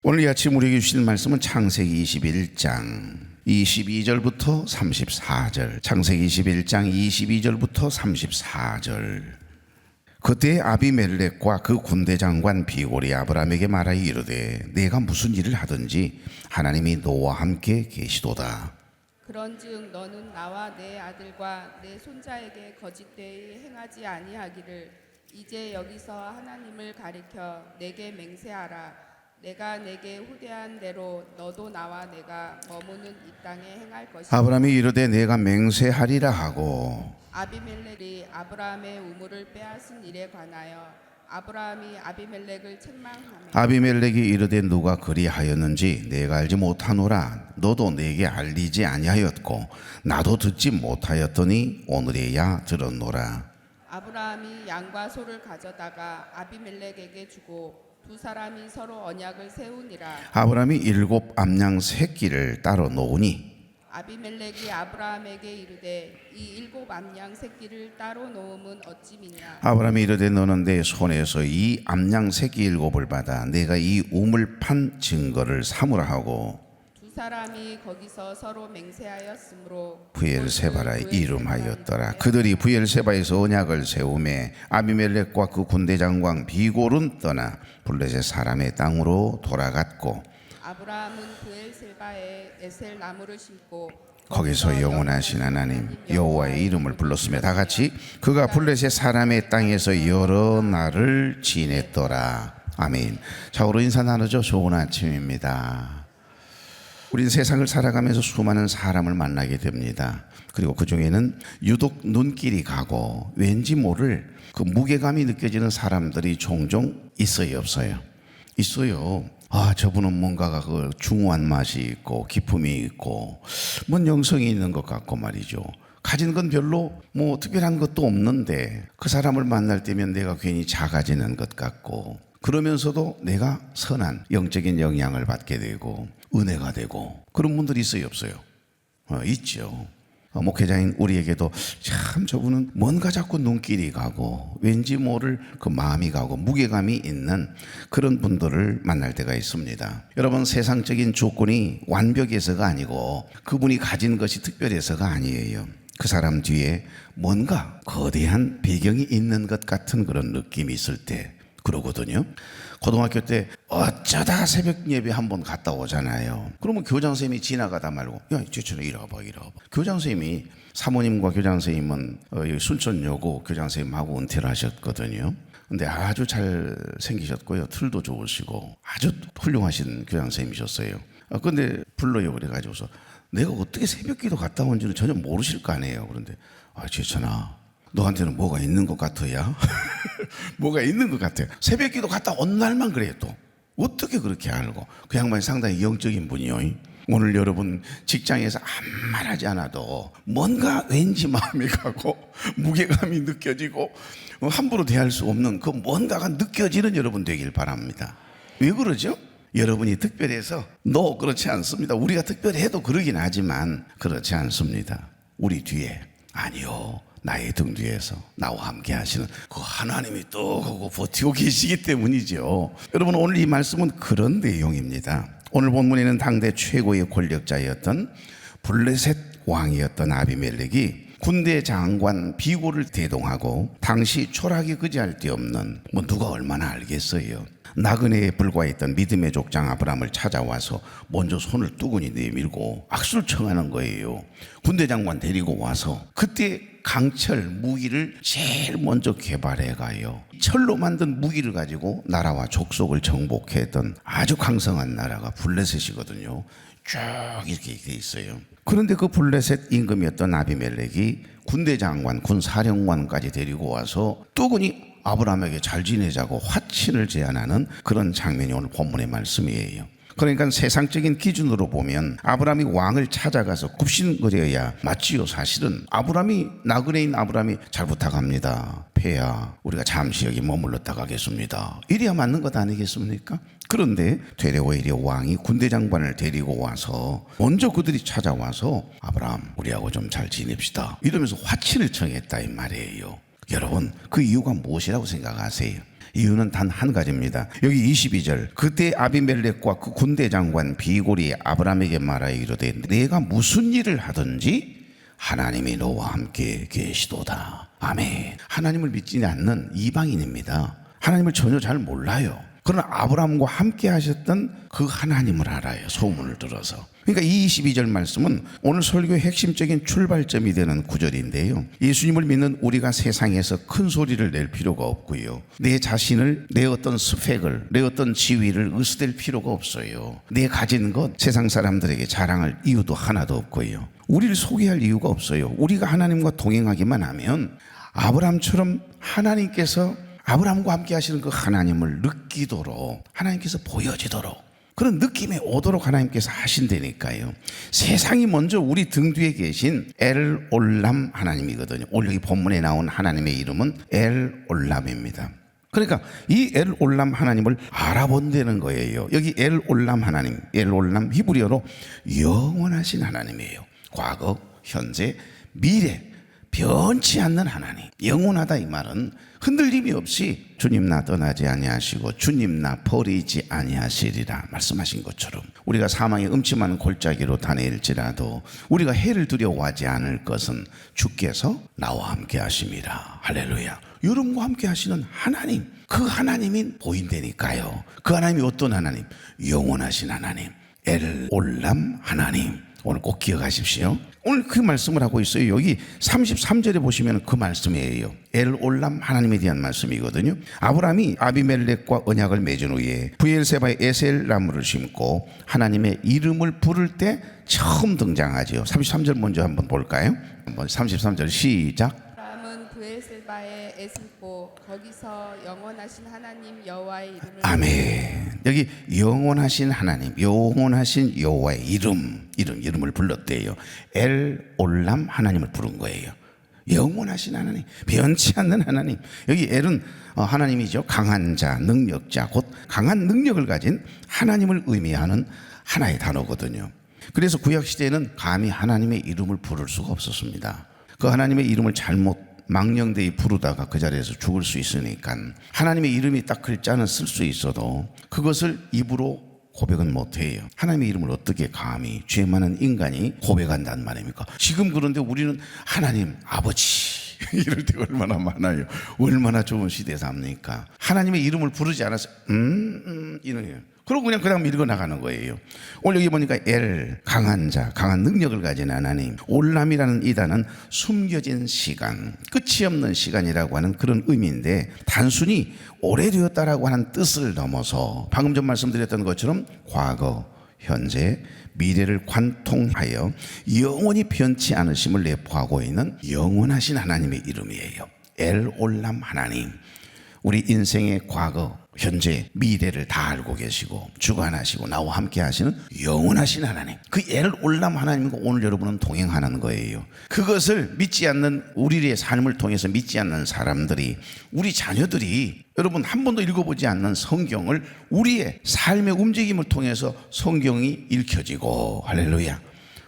오늘 이 아침 우리에게 주신 말씀은 창세기 21장 22절부터 34절. 창세기 21장 22절부터 34절. 그때 아비멜렉과 그 군대 장관 비골이 아브라함에게 말하여 이르되 내가 무슨 일을 하든지 하나님이 너와 함께 계시도다. 그런즉 너는 나와 내 아들과 내 손자에게 거짓되이 행하지 아니하기를 이제 여기서 하나님을 가리켜 내게 맹세하라. 내가 내게 후대한 대로 너도 나와 내가 머무는 이 땅에 행할 것이다. 아브라함이 이르되 내가 맹세하리라 하고 아비멜렉이 아브라함의 우물을 빼앗은 일에 관하여 아브라함이 아비멜렉을 책망하며 아비멜렉이 이르되 누가 그리하였는지 내가 알지 못하노라. 너도 내게 알리지 아니하였고 나도 듣지 못하였더니 오늘에야 들었노라. 아브라함이 양과 소를 가져다가 아비멜렉에게 주고 두 사람이 서로 언약을 세우니라. 아브라함이 7 암양 새끼를 따로 놓으니 아비멜렉이 아브라함에게 이르되 이 7 암양 새끼를 따로 놓음은 어찌 미냐. 아브라함이 이르되 너는 내 손에서 이 암양 새끼 7을 받아 내가 이 우물 판 증거를 삼으라 하고 두 사람이 거기서 서로 맹세하였으므로 부엘세바라 이름하였더라. 그들이 부엘세바에서 언약을 세우매 아비멜렉과 그 군대 장관 비골은 떠나 블레셋 사람의 땅으로 돌아갔고 아브라함은 부엘세바에 에셀 나무를 심고 거기서 영원하신 하나님 여호와의 이름을 불렀으며 다 같이 그가 블레셋 사람의 땅에서 여러 날을 지냈더라. 아멘. 자, 우리 인사 나누죠. 좋은 아침입니다. 우린 세상을 살아가면서 수많은 사람을 만나게 됩니다. 그리고 그 중에는 유독 눈길이 가고 왠지 모를 그 무게감이 느껴지는 사람들이 종종 있어요, 없어요? 있어요. 아, 저분은 뭔가가 그 중후한 맛이 있고 기품이 있고 뭔 영성이 있는 것 같고 말이죠. 가진 건 별로 뭐 특별한 것도 없는데 그 사람을 만날 때면 내가 괜히 작아지는 것 같고 그러면서도 내가 선한 영적인 영향을 받게 되고 은혜가 되고 그런 분들이 있어요, 없어요? 있죠. 목회자인 우리에게도 참 저분은 뭔가 자꾸 눈길이 가고 왠지 모를 그 마음이 가고 무게감이 있는 그런 분들을 만날 때가 있습니다. 여러분, 세상적인 조건이 완벽해서가 아니고 그분이 가진 것이 특별해서가 아니에요. 그 사람 뒤에 뭔가 거대한 배경이 있는 것 같은 그런 느낌이 있을 때 그러거든요. 고등학교 때 어쩌다 새벽 예배 한번 갔다 오잖아요. 그러면 교장 선생님이 지나가다 말고 야, 제천에 이리 와봐. 교장 선생님이 사모님과 교장 선생님은 순천여고 교장 선생님하고 은퇴를 하셨거든요. 근데 아주 잘 생기셨고요. 틀도 좋으시고 아주 훌륭하신 교장 선생님이셨어요. 근데 불러요. 그래가지고서 내가 어떻게 새벽 기도 갔다 온지는 전혀 모르실 거 아니에요. 그런데 제천아, 너한테는 뭐가 있는 것 같아야? 뭐가 있는 것 같아요. 새벽 기도 갔다 온 날만 그래요. 또 어떻게 그렇게 알고? 그 양반이 상당히 영적인 분이요. 오늘 여러분 직장에서 아무 말하지 않아도 뭔가 왠지 마음이 가고 무게감이 느껴지고 함부로 대할 수 없는 그 뭔가가 느껴지는 여러분 되길 바랍니다. 왜 그러죠? 여러분이 특별해서 그렇지 않습니다. 우리가 특별해도 그러긴 하지만 그렇지 않습니다. 우리 뒤에 아니요, 나의 등 뒤에서 나와 함께 하시는 그 하나님이 또 그거 버티고 계시기 때문이죠. 여러분, 오늘 이 말씀은 그런 내용입니다. 오늘 본문에는 당대 최고의 권력자였던 블레셋 왕이었던 아비멜렉이 군대 장관 비골을 대동하고 당시 초락이 그지할 데 없는 누가 얼마나 알겠어요. 나그네에 불과했던 믿음의 족장 아브라함을 찾아와서 먼저 손을 뚜근히 내밀고 악수를 청하는 거예요. 군대 장관 데리고 와서 그때 강철 무기를 제일 먼저 개발해 가요. 철로 만든 무기를 가지고 나라와 족속을 정복했던 아주 강성한 나라가 블레셋이거든요. 쭉 이렇게 돼 있어요. 그런데 그 블레셋 임금이었던 아비멜렉이 군대 장관, 군 사령관까지 데리고 와서 뚜근히 아브라함에게 잘 지내자고 화친을 제안하는 그런 장면이 오늘 본문의 말씀이에요. 그러니까 세상적인 기준으로 보면 아브라함이 왕을 찾아가서 굽신거려야 맞지요. 사실은 아브라함이 나그네인 아브라함이 잘 부탁합니다. 폐하, 우리가 잠시 여기 머물렀다 가겠습니다. 이래야 맞는 것 아니겠습니까? 그런데 되레 오히려 왕이 군대 장관을 데리고 와서 먼저 그들이 찾아와서 아브라함, 우리하고 좀 잘 지냅시다 이러면서 화친을 청했다 이 말이에요. 여러분, 그 이유가 무엇이라고 생각하세요? 이유는 단 한 가지입니다. 여기 22절, 그때 아비멜렉과 그 군대 장관 비골이 아브라함에게 말하여 이르되 내가 무슨 일을 하든지 하나님이 너와 함께 계시도다. 아멘. 하나님을 믿지 않는 이방인입니다. 하나님을 전혀 잘 몰라요. 그러나 아브라함과 함께 하셨던 그 하나님을 알아요. 소문을 들어서. 그러니까 이 22절 말씀은 오늘 설교의 핵심적인 출발점이 되는 구절인데요. 예수님을 믿는 우리가 세상에서 큰 소리를 낼 필요가 없고요. 내 자신을, 내 어떤 스펙을, 내 어떤 지위를 의스댈 필요가 없어요. 내 가진 것 세상 사람들에게 자랑할 이유도 하나도 없고요. 우리를 소개할 이유가 없어요. 우리가 하나님과 동행하기만 하면 아브라함처럼 하나님께서 아브라함과 함께 하시는 그 하나님을 느끼도록, 하나님께서 보여지도록, 그런 느낌이 오도록 하나님께서 하신다니까요. 세상이 먼저 우리 등 뒤에 계신 엘 올람 하나님이거든요. 오늘 여기 본문에 나온 하나님의 이름은 엘 올람입니다. 그러니까 이 엘 올람 하나님을 알아본다는 거예요. 여기 엘 올람 하나님, 엘 올람 히브리어로 영원하신 하나님이에요. 과거, 현재, 미래, 변치 않는 하나님. 영원하다 이 말은 흔들림이 없이 주님 나 떠나지 아니하시고 주님 나 버리지 아니하시리라 말씀하신 것처럼 우리가 사망의 음침한 골짜기로 다닐지라도 우리가 해를 두려워하지 않을 것은 주께서 나와 함께 하심이라. 할렐루야. 여러분과 함께 하시는 하나님, 그 하나님이 보인다니까요. 그 하나님이 어떤 하나님? 영원하신 하나님, 엘 올람 하나님. 오늘 꼭 기억하십시오. 오늘 그 말씀을 하고 있어요. 여기 33절에 보시면 그 말씀이에요. 엘 올람 하나님에 대한 말씀이거든요. 아브라함이 아비멜렉과 언약을 맺은 후에 브엘세바에 에셀 나무를 심고 하나님의 이름을 부를 때 처음 등장하죠. 33절 먼저 한번 볼까요? 한번 33절 시작. 아브라함은 브엘세바에 애쓰고 거기서 영원하신 하나님 여호와의 이름을 아멘. 여기 영원하신 하나님, 영원하신 여호와의 이름을 불렀대요. 엘 올람 하나님을 부른 거예요. 영원하신 하나님, 변치 않는 하나님. 여기 엘은 하나님이죠. 강한 자, 능력자, 곧 강한 능력을 가진 하나님을 의미하는 하나의 단어거든요. 그래서 구약시대에는 감히 하나님의 이름을 부를 수가 없었습니다. 그 하나님의 이름을 잘못 망령되이 부르다가 그 자리에서 죽을 수 있으니까 하나님의 이름이 딱 글자는 쓸 수 있어도 그것을 입으로 고백은 못해요. 하나님의 이름을 어떻게 감히 죄 많은 인간이 고백한단 말입니까? 지금 그런데 우리는 하나님 아버지 이럴 때가 얼마나 많아요. 얼마나 좋은 시대에 삽니까? 하나님의 이름을 부르지 않아서 이런 그러고 그냥 그 다음 읽어 나가는 거예요. 오늘 여기 보니까 엘, 강한 자, 강한 능력을 가진 하나님. 올람이라는 이 단어는 숨겨진 시간, 끝이 없는 시간이라고 하는 그런 의미인데 단순히 오래되었다라고 하는 뜻을 넘어서 방금 전 말씀드렸던 것처럼 과거, 현재, 미래를 관통하여 영원히 변치 않으심을 내포하고 있는 영원하신 하나님의 이름이에요. 엘 올람 하나님. 우리 인생의 과거, 현재, 미래를 다 알고 계시고 주관하시고 나와 함께 하시는 영원하신 하나님, 그 엘 올람 하나님과 오늘 여러분은 동행하는 거예요. 그것을 믿지 않는 우리의 삶을 통해서 믿지 않는 사람들이, 우리 자녀들이 여러분 한 번도 읽어보지 않는 성경을 우리의 삶의 움직임을 통해서 성경이 읽혀지고, 할렐루야,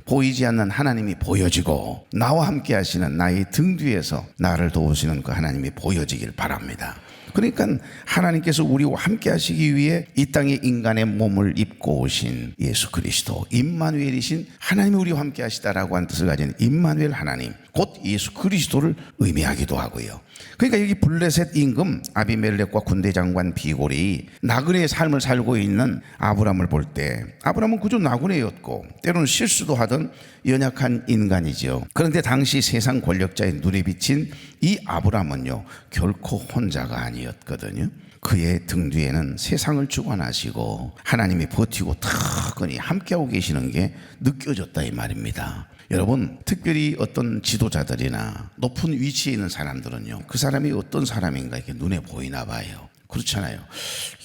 보이지 않는 하나님이 보여지고 나와 함께 하시는 나의 등 뒤에서 나를 도우시는 그 하나님이 보여지길 바랍니다. 그러니까 하나님께서 우리와 함께 하시기 위해 이 땅에 인간의 몸을 입고 오신 예수 그리스도, 임마누엘이신 하나님이 우리와 함께 하시다라고 하는 뜻을 가진 임마누엘 하나님, 곧 예수 그리스도를 의미하기도 하고요. 그러니까 여기 블레셋 임금 아비멜렉과 군대 장관 비골이 나그네의 삶을 살고 있는 아브라함을 볼 때, 아브라함은 그저 나그네였고 때로는 실수도 하던 연약한 인간이죠. 그런데 당시 세상 권력자의 눈에 비친 이 아브라함은요 결코 혼자가 아니었거든요. 그의 등 뒤에는 세상을 주관하시고 하나님이 버티고 탁하니 함께하고 계시는 게 느껴졌다 이 말입니다. 여러분, 특별히 어떤 지도자들이나 높은 위치에 있는 사람들은요 그 사람이 어떤 사람인가 이렇게 눈에 보이나 봐요. 그렇잖아요.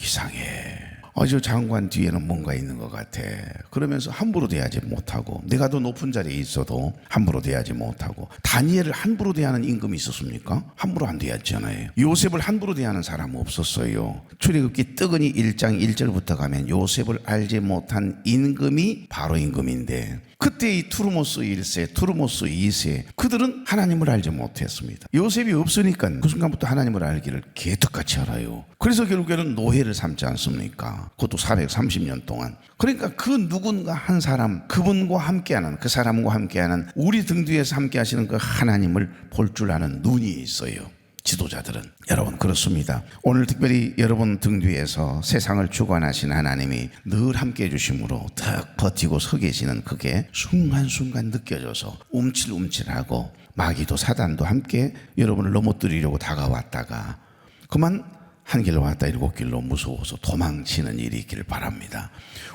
이상해, 저 장관 뒤에는 뭔가 있는 것 같아. 그러면서 함부로 대하지 못하고, 내가 더 높은 자리에 있어도 함부로 대하지 못하고. 다니엘을 함부로 대하는 임금이 있었습니까? 함부로 안 대했잖아요. 요셉을 함부로 대하는 사람은 없었어요. 출애굽기 뜨거니 1장 1절부터 가면 요셉을 알지 못한 임금이 바로 임금인데 그때 이 투르모스 1세, 투르모스 2세 그들은 하나님을 알지 못했습니다. 요셉이 없으니까 그 순간부터 하나님을 알기를 개떡같이 알아요. 그래서 결국에는 노예를 삼지 않습니까? 그것도 430년 동안. 그러니까 그 누군가 한 사람, 그분과 함께하는, 그 사람과 함께하는, 우리 등 뒤에서 함께하시는 그 하나님을 볼 줄 아는 눈이 있어요. 지도자들은. 여러분, 그렇습니다. 오늘 특별히 여러분 등 뒤에서 세상을 주관하신 하나님이 늘 함께 해주심으로 탁 버티고 서 계시는 그게 순간순간 느껴져서 움찔움찔하고 마귀도 사단도 함께 여러분을 넘어뜨리려고 다가왔다가 그만 한 길로 왔다 일곱 길로 무서워서 도망치는 일이 있기를 바랍니다.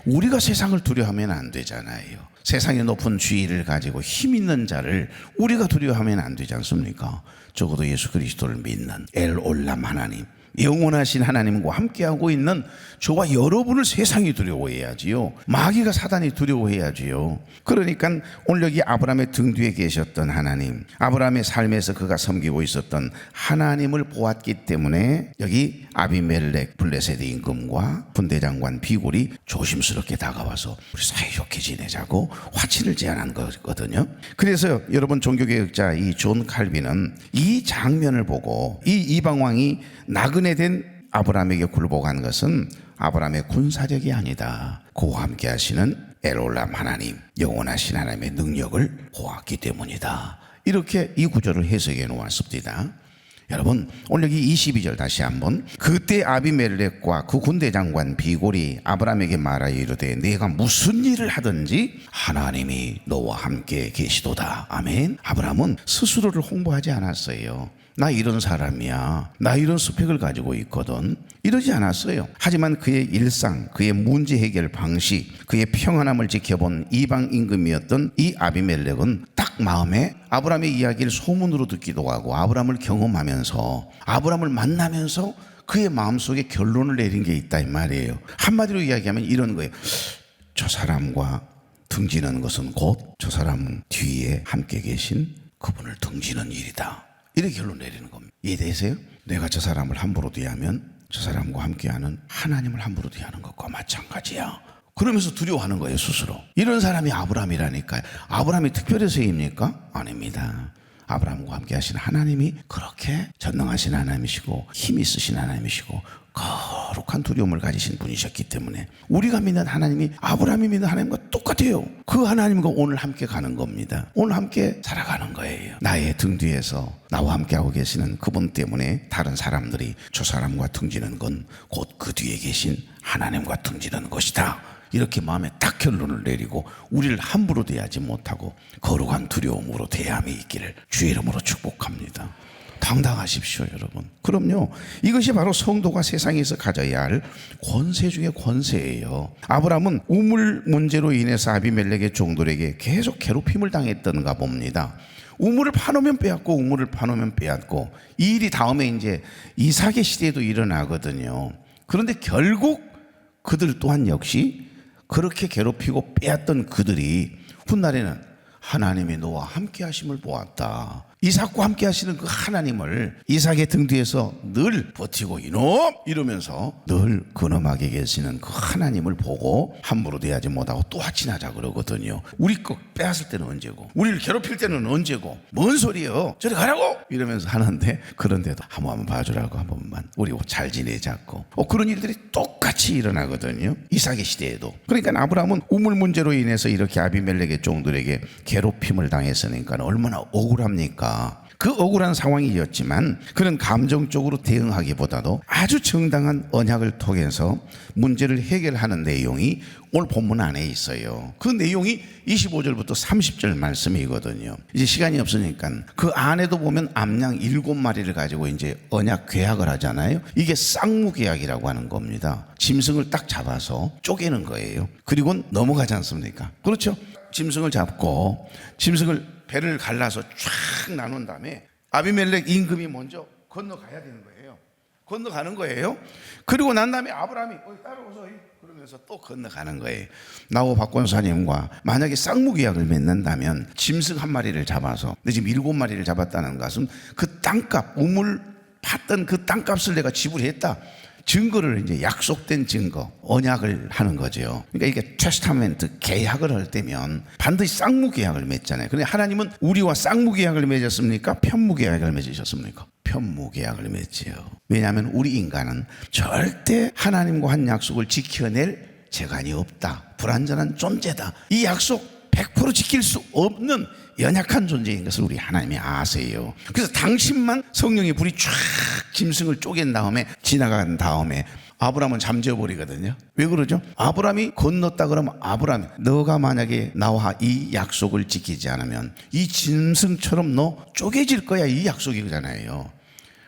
우리가 세상을 두려워하면 안 되잖아요. 세상의 높은 지위를 가지고 힘 있는 자를 우리가 두려워하면 안 되지 않습니까? 적어도 예수 그리스도를 믿는 엘올람 하나님, 영원하신 하나님과 함께하고 있는 저와 여러분을 세상이 두려워해야지요. 마귀가 사단이 두려워해야지요. 그러니까 오늘 여기 아브라함의 등 뒤에 계셨던 하나님, 아브라함의 삶에서 그가 섬기고 있었던 하나님을 보았기 때문에 여기 아비멜렉 블레셋의 임금과 군대장관 비골이 조심스럽게 다가와서 우리 사이좋게 지내자고 화친을 제안한 거거든요. 그래서 여러분 종교개혁자 이 존 칼빈은 이 장면을 보고 이 이방왕이 나그네 된 아브라함에게 굴복한 것은 아브라함의 군사력이 아니다. 그와 함께 하시는 엘올람 하나님, 영원하신 하나님의 능력을 보았기 때문이다. 이렇게 이 구절을 해석해 놓았습니다. 여러분, 오늘 여기 22절 다시 한번. 그때 아비멜렉과 그 군대장관 비골이 아브라함에게 말하여 이르되 네가 무슨 일을 하든지 하나님이 너와 함께 계시도다. 아멘. 아브라함은 스스로를 홍보하지 않았어요. 나 이런 사람이야, 나 이런 스펙을 가지고 있거든, 이러지 않았어요. 하지만 그의 일상, 그의 문제 해결 방식, 그의 평안함을 지켜본 이방 임금이었던 이 아비멜렉은 딱 마음에 아브라함의 이야기를 소문으로 듣기도 하고 아브라함을 경험하면서 아브라함을 만나면서 그의 마음속에 결론을 내린 게 있다 이 말이에요. 한마디로 이야기하면 이런 거예요. 저 사람과 등지는 것은 곧 저 사람 뒤에 함께 계신 그분을 등지는 일이다. 이렇게 결론 내리는 겁니다. 이해되세요? 내가 저 사람을 함부로 대하면 저 사람과 함께하는 하나님을 함부로 대하는 것과 마찬가지야. 그러면서 두려워하는 거예요, 스스로. 이런 사람이 아브라함이라니까요. 아브라함이 특별해서입니까? 아닙니다. 아브라함과 함께 하신 하나님이 그렇게 전능하신 하나님이시고 힘이 있으신 하나님이시고 거룩한 두려움을 가지신 분이셨기 때문에 우리가 믿는 하나님이 아브라함이 믿는 하나님과 똑같아요. 그 하나님과 오늘 함께 가는 겁니다. 오늘 함께 살아가는 거예요. 나의 등 뒤에서 나와 함께하고 계시는 그분 때문에 다른 사람들이 저 사람과 등지는 건 곧 그 뒤에 계신 하나님과 등지는 것이다. 이렇게 마음에 딱 결론을 내리고 우리를 함부로 대하지 못하고 거룩한 두려움으로 대함이 있기를 주의 이름으로 축복합니다. 당당하십시오, 여러분. 그럼요, 이것이 바로 성도가 세상에서 가져야 할 권세 중에 권세예요. 아브라함은 우물 문제로 인해서 아비멜렉의 종들에게 계속 괴롭힘을 당했던가 봅니다. 우물을 파놓으면 빼앗고 우물을 파놓으면 빼앗고, 이 일이 다음에 이제 이삭의 시대에도 일어나거든요. 그런데 결국 그들 또한 역시 그렇게 괴롭히고 빼앗던 그들이 훗날에는 하나님이 너와 함께 하심을 보았다. 이삭과 함께 하시는 그 하나님을 이삭의 등 뒤에서 늘 버티고 이놈 이러면서 늘 근엄하게 계시는 그 하나님을 보고 함부로 대하지 못하고 또 화친하자 그러거든요. 우리 거 빼앗을 때는 언제고, 우리를 괴롭힐 때는 언제고, 뭔 소리예요, 저리 가라고 이러면서 하는데, 그런데도 한 번만 봐주라고, 한 번만 우리 잘 지내자고, 그런 일들이 똑같이 일어나거든요, 이삭의 시대에도. 그러니까 아브라함은 우물 문제로 인해서 이렇게 아비멜렉의 종들에게 괴롭힘을 당했으니까 얼마나 억울합니까? 그 억울한 상황이었지만 그는 감정적으로 대응하기보다도 아주 정당한 언약을 통해서 문제를 해결하는 내용이 오늘 본문 안에 있어요. 그 내용이 25절부터 30절 말씀이거든요. 이제 시간이 없으니까 그 안에도 보면 암양 7마리를 가지고 이제 언약 계약을 하잖아요. 이게 쌍무 계약이라고 하는 겁니다. 짐승을 딱 잡아서 쪼개는 거예요. 그리고 넘어가지 않습니까? 그렇죠? 짐승을 잡고 짐승을 배를 갈라서 쫙 나눈 다음에 아비멜렉 임금이 먼저 건너가야 되는 거예요. 건너가는 거예요. 그리고 난 다음에 아브라함이 따라오소 그러면서 또 건너가는 거예요. 나호 박권사님과 만약에 쌍무계약을 맺는다면 짐승 한 마리를 잡아서, 근데 지금 7마리를 잡았다는 것은 그 땅값, 우물 팠던 그 땅값을 내가 지불했다, 증거를 이제 약속된 증거, 언약을 하는 거죠. 그러니까 이게 테스타멘트, 계약을 할 때면 반드시 쌍무계약을 맺잖아요. 그런데 하나님은 우리와 쌍무계약을 맺었습니까? 편무계약을 맺으셨습니까? 편무계약을 맺지요. 왜냐하면 우리 인간은 절대 하나님과 한 약속을 지켜낼 재간이 없다. 불완전한 존재다. 이 약속 100% 지킬 수 없는 연약한 존재인 것을 우리 하나님이 아세요. 그래서 당신만 성령의 불이 쫙 짐승을 쪼갠 다음에 지나간 다음에 아브라함은 잠재워버리거든요. 왜 그러죠? 아브라함이 건넜다 그러면 아브라함, 너가 만약에 나와 이 약속을 지키지 않으면 이 짐승처럼 너 쪼개질 거야, 이 약속이잖아요.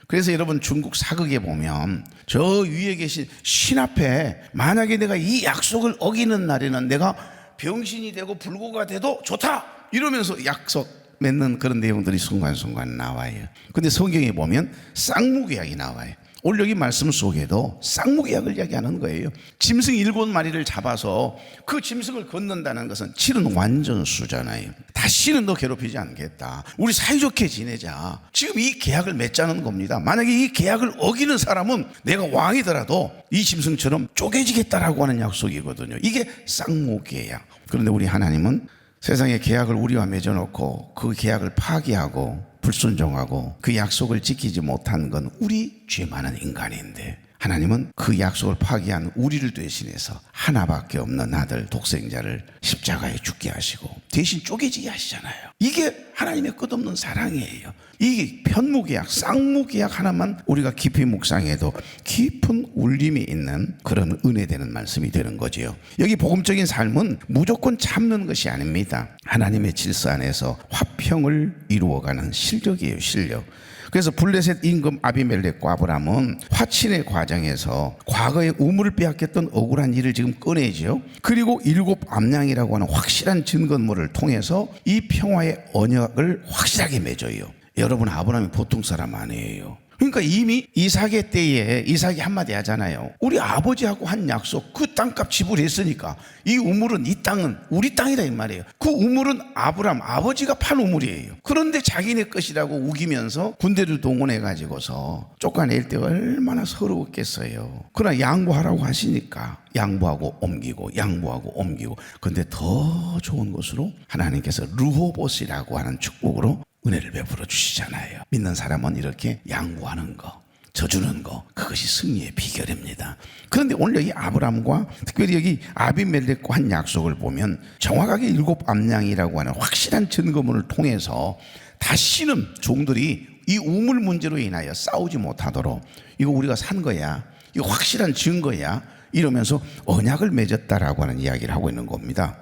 그래서 여러분 중국 사극에 보면 저 위에 계신 신 앞에 만약에 내가 이 약속을 어기는 날에는 내가 병신이 되고 불구가 돼도 좋다 이러면서 약속 맺는 그런 내용들이 순간순간 나와요. 근데 성경에 보면 쌍무계약이 나와요. 오늘 여기 말씀 속에도 쌍무계약을 이야기하는 거예요. 짐승 7마리를 잡아서 그 짐승을 걷는다는 것은 실은 완전수잖아요. 다시는 너 괴롭히지 않겠다. 우리 사이좋게 지내자. 지금 이 계약을 맺자는 겁니다. 만약에 이 계약을 어기는 사람은 내가 왕이더라도 이 짐승처럼 쪼개지겠다라고 하는 약속이거든요. 이게 쌍무계약. 그런데 우리 하나님은 세상에 계약을 우리와 맺어놓고 그 계약을 파기하고 불순종하고 그 약속을 지키지 못한 건 우리 죄 많은 인간인데 하나님은 그 약속을 파기한 우리를 대신해서 하나밖에 없는 아들 독생자를 십자가에 죽게 하시고 대신 쪼개지게 하시잖아요. 이게 하나님의 끝없는 사랑이에요. 이 편무계약, 쌍무계약 하나만 우리가 깊이 묵상해도 깊은 울림이 있는 그런 은혜되는 말씀이 되는 거지요. 여기 복음적인 삶은 무조건 참는 것이 아닙니다. 하나님의 질서 안에서 화평을 이루어가는 실력이에요, 실력. 그래서 블레셋 임금 아비멜렉과 아브라함은 화친의 과정에서 과거의 우물을 빼앗겼던 억울한 일을 지금 꺼내죠. 그리고 7 암양이라고 하는 확실한 증거물을 통해서 이 평화의 언약을 확실하게 맺어요. 여러분, 아브라함이 보통 사람 아니에요. 그러니까 이미 이삭의 때에 이삭이 한마디 하잖아요. 우리 아버지하고 한 약속, 그 땅값 지불했으니까 이 우물은, 이 땅은 우리 땅이다 이 말이에요. 그 우물은 아브라함 아버지가 판 우물이에요. 그런데 자기네 것이라고 우기면서 군대를 동원해 가지고서 쫓아낼 때 얼마나 서러웠겠어요. 그러나 양보하라고 하시니까 양보하고 옮기고 양보하고 옮기고. 근데 더 좋은 것으로 하나님께서 르호봇이라고 하는 축복으로 은혜를 베풀어 주시잖아요. 믿는 사람은 이렇게 양보하는 거, 져주는 거, 그것이 승리의 비결입니다. 그런데 오늘 여기 아브라함과 특별히 여기 아비멜렉과 한 약속을 보면 정확하게 7 암양이라고 하는 확실한 증거물을 통해서 다시는 종들이 이 우물 문제로 인하여 싸우지 못하도록, 이거 우리가 산 거야, 이거 확실한 증거야, 이러면서 언약을 맺었다라고 하는 이야기를 하고 있는 겁니다.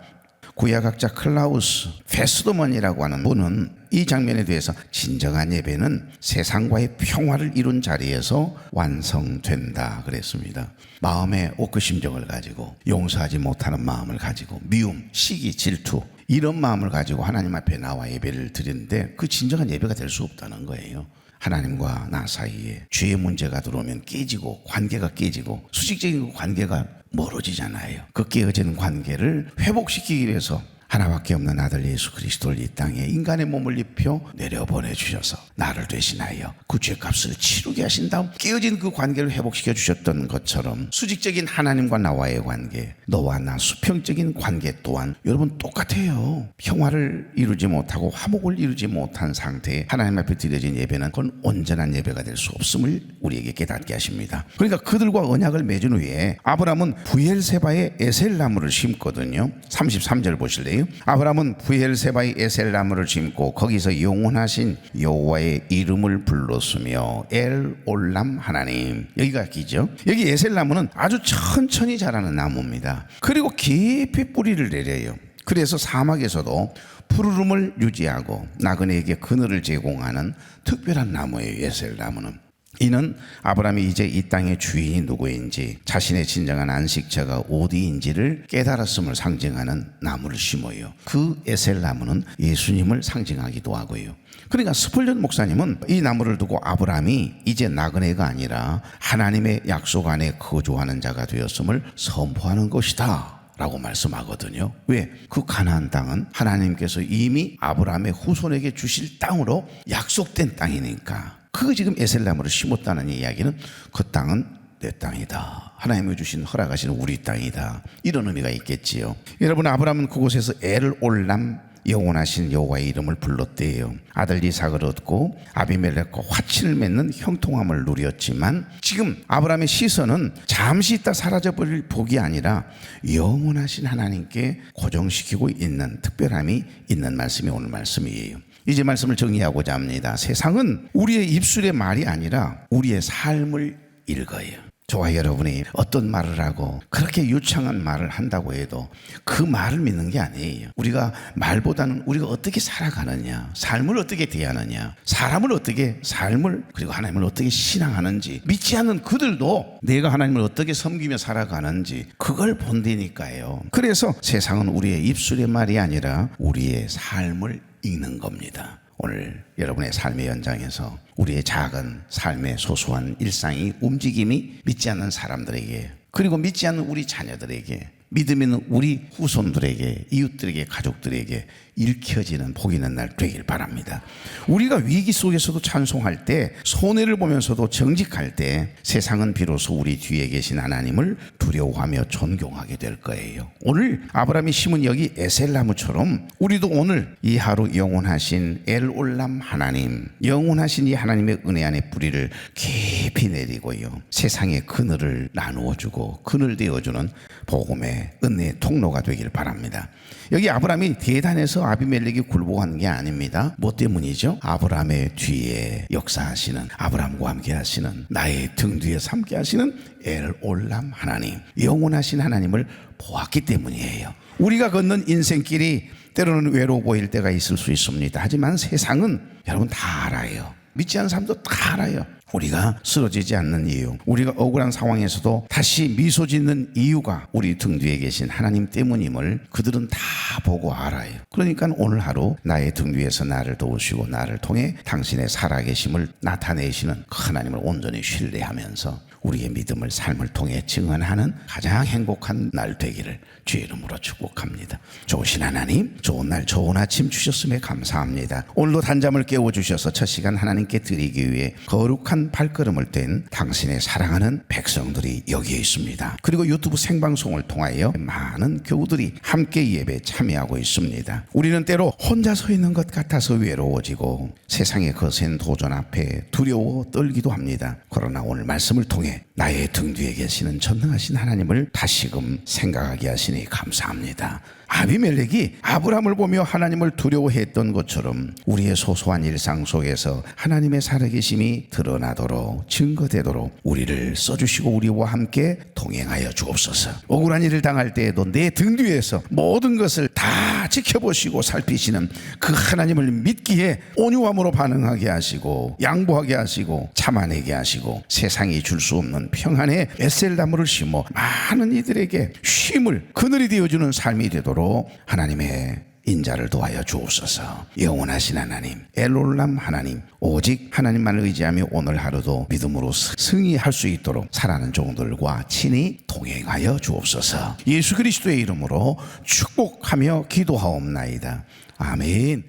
구약학자 클라우스 페스도먼이라고 하는 분은 이 장면에 대해서 진정한 예배는 세상과의 평화를 이룬 자리에서 완성된다 그랬습니다. 마음의 옥구심정을 가지고 용서하지 못하는 마음을 가지고 미움, 시기, 질투 이런 마음을 가지고 하나님 앞에 나와 예배를 드리는데 그 진정한 예배가 될 수 없다는 거예요. 하나님과 나 사이에 죄의 문제가 들어오면 깨지고 관계가 깨지고 수직적인 관계가 멀어지잖아요. 그 깨어진 관계를 회복시키기 위해서 하나밖에 없는 아들 예수 그리스도를 이 땅에 인간의 몸을 입혀 내려보내주셔서 나를 대신하여 그 죄값을 치르게 하신 다음 깨어진 그 관계를 회복시켜 주셨던 것처럼 수직적인 하나님과 나와의 관계, 너와 나 수평적인 관계 또한 여러분 똑같아요. 평화를 이루지 못하고 화목을 이루지 못한 상태에 하나님 앞에 드려진 예배는 그건 온전한 예배가 될 수 없음을 우리에게 깨닫게 하십니다. 그러니까 그들과 언약을 맺은 후에 아브라함은 부엘세바에 에셀나무를 심거든요. 33절 보실래요? 아브라함은 부엘세바의 에셀나무를 심고 거기서 영원하신 여호와의 이름을 불렀으며 엘 올람 하나님, 여기가 기죠. 여기 에셀나무는 아주 천천히 자라는 나무입니다. 그리고 깊이 뿌리를 내려요. 그래서 사막에서도 푸르름을 유지하고 나그네에게 그늘을 제공하는 특별한 나무예요. 에셀나무는. 이는 아브라함이 이제 이 땅의 주인이 누구인지, 자신의 진정한 안식처가 어디인지를 깨달았음을 상징하는 나무를 심어요. 그 에셀나무는 예수님을 상징하기도 하고요. 그러니까 스펄전 목사님은 이 나무를 두고 아브라함이 이제 나그네가 아니라 하나님의 약속 안에 거주하는 자가 되었음을 선포하는 것이다 라고 말씀하거든요. 왜? 그 가나안 땅은 하나님께서 이미 아브라함의 후손에게 주실 땅으로 약속된 땅이니까. 그 지금 에셀나무를 심었다는 이야기는 그 땅은 내 땅이다. 하나님이 주신 허락하신 우리 땅이다. 이런 의미가 있겠지요. 여러분, 아브라함은 그곳에서 엘올람, 영원하신 여호와의 이름을 불렀대요. 아들 이삭을 얻고 아비멜렉과 화친을 맺는 형통함을 누렸지만 지금 아브라함의 시선은 잠시 있다 사라져버릴 복이 아니라 영원하신 하나님께 고정시키고 있는 특별함이 있는 말씀이 오늘 말씀이에요. 이제 말씀을 정리하고자 합니다. 세상은 우리의 입술의 말이 아니라 우리의 삶을 읽어요. 저와 여러분이 어떤 말을 하고 그렇게 유창한 말을 한다고 해도 그 말을 믿는 게 아니에요. 우리가 말보다는 우리가 어떻게 살아가느냐, 삶을 어떻게 대하느냐, 사람을 어떻게 삶을 그리고 하나님을 어떻게 신앙하는지, 믿지 않는 그들도 내가 하나님을 어떻게 섬기며 살아가는지 그걸 본다니까요. 그래서 세상은 우리의 입술의 말이 아니라 우리의 삶을 읽는 겁니다. 오늘 여러분의 삶의 현장에서 우리의 작은 삶의 소소한 일상이 움직임이 믿지 않는 사람들에게 그리고 믿지 않는 우리 자녀들에게 믿음 있는 우리 후손들에게 이웃들에게 가족들에게 읽혀지는 복 있는 날 되길 바랍니다. 우리가 위기 속에서도 찬송할 때 손해를 보면서도 정직할 때 세상은 비로소 우리 뒤에 계신 하나님을 두려워하며 존경하게 될 거예요. 오늘 아브라함이 심은 여기 에셀나무처럼 우리도 오늘 이 하루 영원하신 엘올람 하나님, 영원하신 이 하나님의 은혜 안에 뿌리를 깊이 내리고요, 세상의 그늘을 나누어주고 그늘 되어주는 복음의 은혜의 통로가 되길 바랍니다. 여기 아브라함이 대단해서 아비멜렉이 굴복하는 게 아닙니다. 뭐 때문이죠? 아브라함의 뒤에 역사하시는, 아브라함과 함께 하시는, 나의 등 뒤에서 함께 하시는 엘올람 하나님, 영원하신 하나님을 보았기 때문이에요. 우리가 걷는 인생길이 때로는 외로워 보일 때가 있을 수 있습니다. 하지만 세상은 여러분 다 알아요. 믿지 않는 사람도 다 알아요. 우리가 쓰러지지 않는 이유, 우리가 억울한 상황에서도 다시 미소 짓는 이유가 우리 등 뒤에 계신 하나님 때문임을 그들은 다 보고 알아요. 그러니까 오늘 하루 나의 등 뒤에서 나를 도우시고 나를 통해 당신의 살아계심을 나타내시는 그 하나님을 온전히 신뢰하면서 우리의 믿음을 삶을 통해 증언하는 가장 행복한 날 되기를 주의 이름으로 축복합니다. 좋으신 하나님, 좋은 날 좋은 아침 주셨음에 감사합니다. 오늘도 단잠을 깨워주셔서 첫 시간 하나님께 드리기 위해 거룩한 발걸음을 뗀 당신의 사랑하는 백성들이 여기에 있습니다. 그리고 유튜브 생방송을 통하여 많은 교우들이 함께 예배에 참여하고 있습니다. 우리는 때로 혼자 서 있는 것 같아서 외로워지고 세상의 거센 도전 앞에 두려워 떨기도 합니다. 그러나 오늘 말씀을 통해 나의 등 뒤에 계시는 전능하신 하나님을 다시금 생각하게 하시니 감사합니다. 아비멜렉이 아브라함을 보며 하나님을 두려워했던 것처럼 우리의 소소한 일상 속에서 하나님의 살아계심이 드러나도록 증거되도록 우리를 써주시고 우리와 함께 동행하여 주옵소서. 억울한 일을 당할 때에도 내 등 뒤에서 모든 것을 다 지켜보시고 살피시는 그 하나님을 믿기에 온유함으로 반응하게 하시고 양보하게 하시고 참아내게 하시고 세상이 줄 수 없는 평안의 에셀나무를 심어 많은 이들에게 쉼을 그늘이 되어주는 삶이 되도록 하나님의 인자를 도와여 주옵소서. 영원하신 하나님, 엘올람 하나님, 오직 하나님만을 의지하며 오늘 하루도 믿음으로 승리할 수 있도록 살아가는 종들과 친히 동행하여 주옵소서. 예수 그리스도의 이름으로 축복하며 기도하옵나이다. 아멘.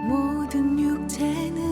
모든 육체는